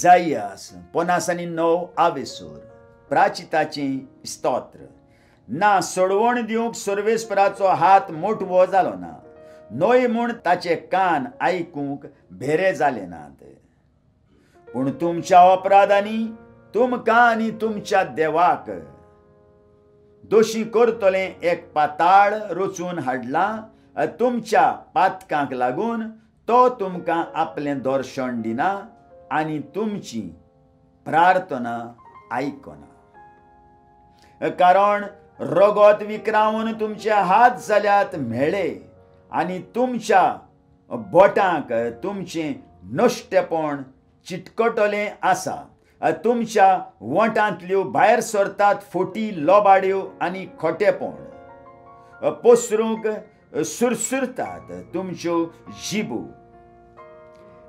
इजाईयास 59 आवेसूर प्राचिताचें स्तोत्र. ना सोडवण दिवंक सर्वेस्पराचो हात मोठवो जालो ना, नोय म्हूण ताचे कान आयकूंक भेरे जाले नात. पूण तुमच्या अपराधांनी तुमकां आनी तुमच्या देवाक दोशी करतले एक पाताळ रचून हाडलां. तुमच्या पातकांक लागून तो तुमकां आपलें दर्शन दिना आनी तुमची प्रार्थना आयकना. कारण रगत विक्रावून तुमचे हात जाल्यात म्हेळे आनी तुमच्या बोटांक तुमचें नश्टेपण चिटकटलें आसा. तुमच्या वोटांतल्यो भायर सरतात फोटी लोबाड्यो आनी खोटेपण. पसरूंक सुरसुरतात तुमच्यो जिबू.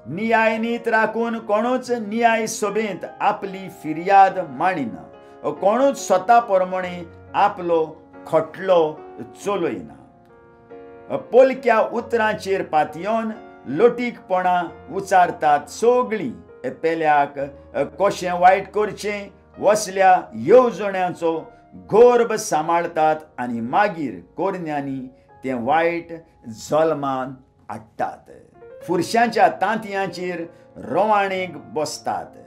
नियायनीत राखून कोणूच न्याय सभेंत आपली फिर्याद मांडिना. कोणूच स्वता प्रमाणे आपलो खटलो चलयना. पोलक्या उतरांचेर पातयोन लोटीकपणां उचारतात सगळीं. पेल्याक कशें वायट करचें वसल्या येवजण्यांचो गोर्ब सांबाळतात आनी मागीर कोरण्यांनी तें वायट जल्मान हाडटात. फुरशांच्या तांतयांचेर रवाणेक बसतात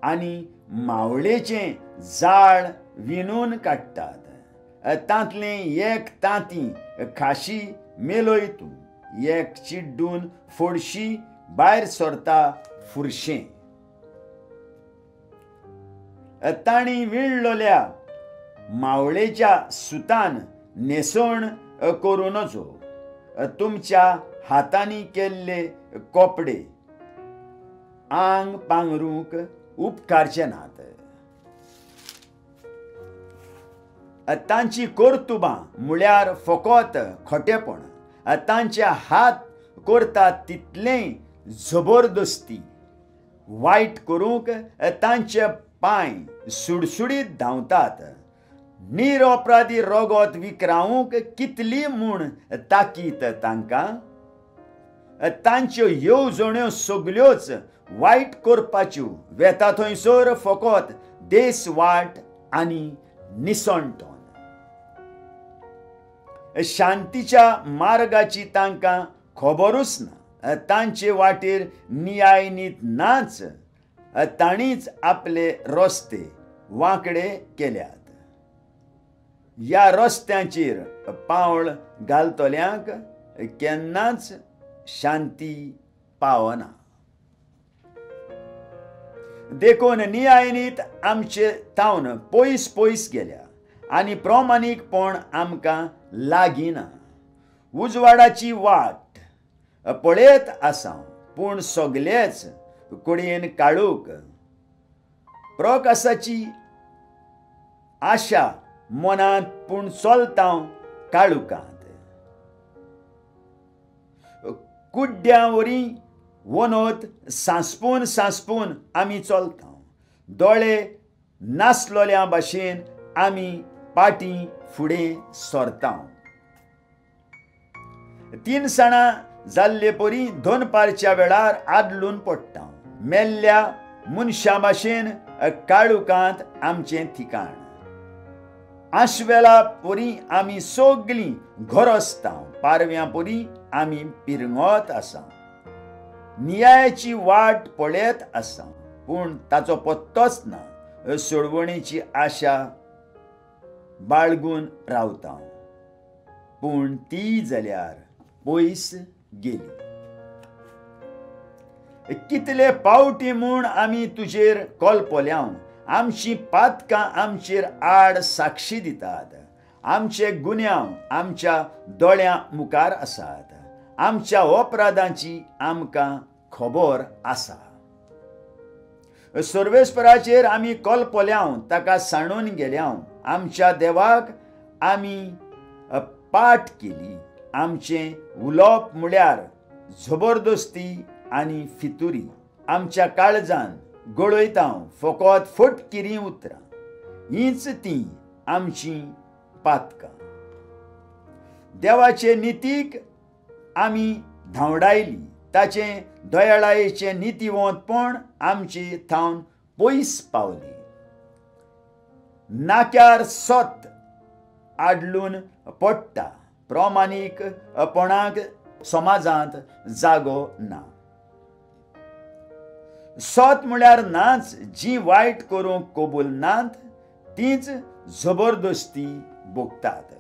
आनी मावळेचें जाळ विणून काडटात. तांतलें एक तांती खाशी मेलोयतूं, एक चिड्डून फोडशी भायर सरता फुरशें. तांणी विणलोल्या मावळेच्या सुतान न्हेसण करूं नजो. तुमच्या हातांनी केल्ले कपडे आंग पांगरूंक उपकारचे नात. तांची कर्तुबां म्हळ्यार फकत खोटेपण. तांचे हात करतात तितलें जबरदस्ती. वायट करूंक तांचे पांय सुडसुडीत धांवतात. निरअपराधी रगत विक्रावूंक कितली म्हूण ताकीत तांकां. तांच्यो येवजण्यो सगल्योच वायट करपाच्यो. वेता थंयसर फकत देसवाट आनी निसणटोन. शांतीच्या मार्गाची तांकां खबरूच ना. तांचे वाटेर न्याय नीत नाच. तांणीच आपले रस्ते वांकडे केल्यात. ह्या रस्त्यांचेर पावल घालतल्यांक केन्नाच शांती पावना. देखून न्यायनीत आमचे तावन पयस पयस गेल्या आनी प्रामाणीकपण आमकां लागीना. उजवाडाची वाट पळयत आसा पूण सगळेच कुडयेन काळोख. प्रकाशाची आशा मनांत पूण चलता काळुकांत. कुड्ड्यां वरी वनत सांसपून सांसपून आमी चलता. दोळे नासलोल्या भाशेन आमी पाटी फुडें सरता. 3 सणां जाल्ले परी दोनपारच्या वेळार आदलून पडटा. मेल्ल्या मनशा भाशेन काळुकांत आमचें ठिकाण. आशवेला परी आमी सगळीं गरजता. पारव्यां परी आमी पिरंगत आसा. न्यायाची वाट पळयत आसा पूण ताचो पत्तोच ना. सोडवणेची आशा बाळगून रावता पूण ती जाल्यार पयस गेली. कितले पावटी म्हूण आमी तुजेर कळपल्यां. आमची पातकां आमचेर आड साक्षी दितात. आमचे गुन्यांव आमच्या दोळ्यां मुखार आसात. आमच्या अपराधांची आमकां खबर आसा. सर्वेस्पराचेर आमी कळपल्यां, ताका सांडून गेल्यां. आमच्या देवाक आमी पाट केली. आमचें उलोवप म्हळ्यार जबरदस्ती आनी फितुरी. आमच्या काळजान गळयता फकत फटकिरी उतरां. हीच ती आमची पातकां. देवाचे नितीक आमी धांवडायली ताचे दयाळायेचे नितीवंतपण आमची थावन पयस पावली. नाक्यार सत आडलून पडटा, प्रामाणीकपणाक समाजांत जागो ना. सत म्हळ्यार नाच जी वायट करूंक कबूल नात तीच जबरदस्ती भोगतात.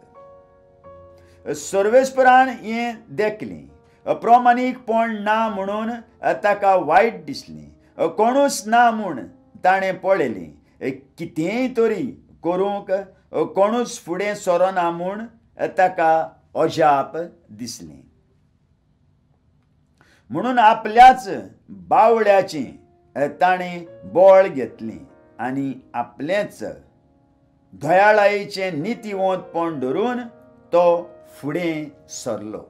सर्वेस्परान हें देखलें. प्रामाणीकपण ना म्हणून ताका वायट दिसलें. कोणूच ना म्हूण ताणें पळयलें. कितेंय तरी करूंक कोणूच फुडें सरना म्हूण ताका अजाप दिसलें. म्हणून आपल्याच बावड्याचें ताणें बोळ घेतलें आनी आपलेंच दयाळायेचें नितीवंतपण धरून तो फुडें सरलो.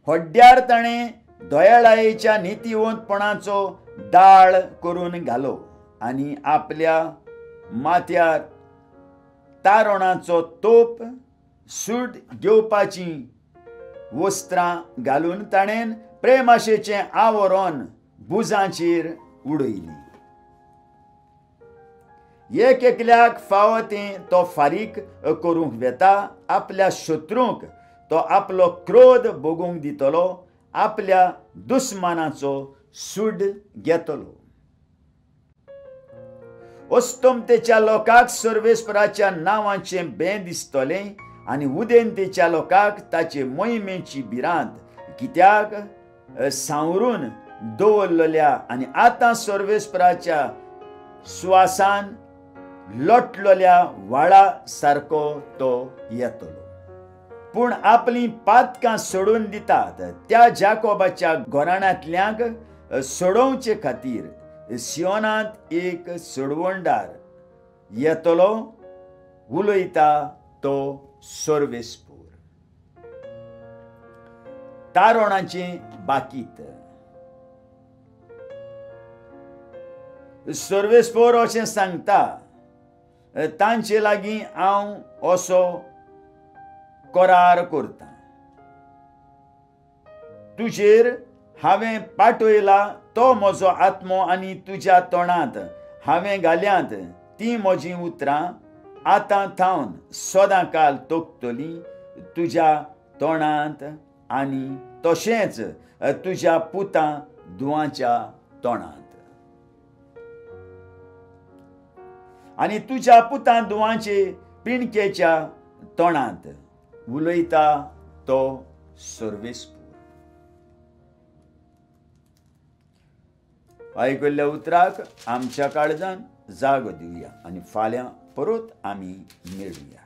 हड्ड्यार ताणें दयाळायेच्या नितीवंतपणाचो दाळ करून घालो आनी आपल्या माथ्यार तारणाचो तोप सूट घेवपाची वस्त्रां घालून ताणें प्रेमाशेचें आवरण भुजांचेर उडयलें. एक एकल्याक फावो तें तो फारीक करूंक वेता. आपल्या शत्रूंक तो आपलो क्रोध भोगूंक दितलो. आपल्या दुस्मानाचो सूड घेतलो. अस्तमतेच्या लोकांक सर्वेस्पराच्या नांवाचें बें दिसतलें आनी उदेंतेच्या लोकांक ताचे मोहिमेची भिरांत. कित्याक सांवरून दवरलेल्या आनी आतां सर्वेस्पराच्या सुवासान लोटलेल्या व्हाळा सारको तो येतलो. पूण आपलीं पातकां सोडून दितात त्या जाकोबाच्या घराण्यांतल्यांक सोडोवचे खातीर सियोनांत एक सोडवणदार येतलो. उलयता तो सर्वेस्पोर. तारणाचें बाकीत. सर्वेस्पोर अशें सांगता, तांचे लागीं हांव असो करार करतां. तुजेर हांवें पाठयला तो म्हजो आत्मो आनी तुज्या तोंडांत हांवें घाल्यांत तीं म्हजीं उतरां आतां थावन सदां काल तोखतलीं तुज्या तोंडांत आनी तशेंच तुज्या पुतां दुवांच्या तोंडांत. आनी तुज्या पुतां दुवांचे पिणकेच्या तोंडांत. उलयता तो सर्वेस्पोर. आयकल्ल्या उतराक आमच्या काळजांत जागो दिवया आनी फाल्यां परत आमी मेळुया.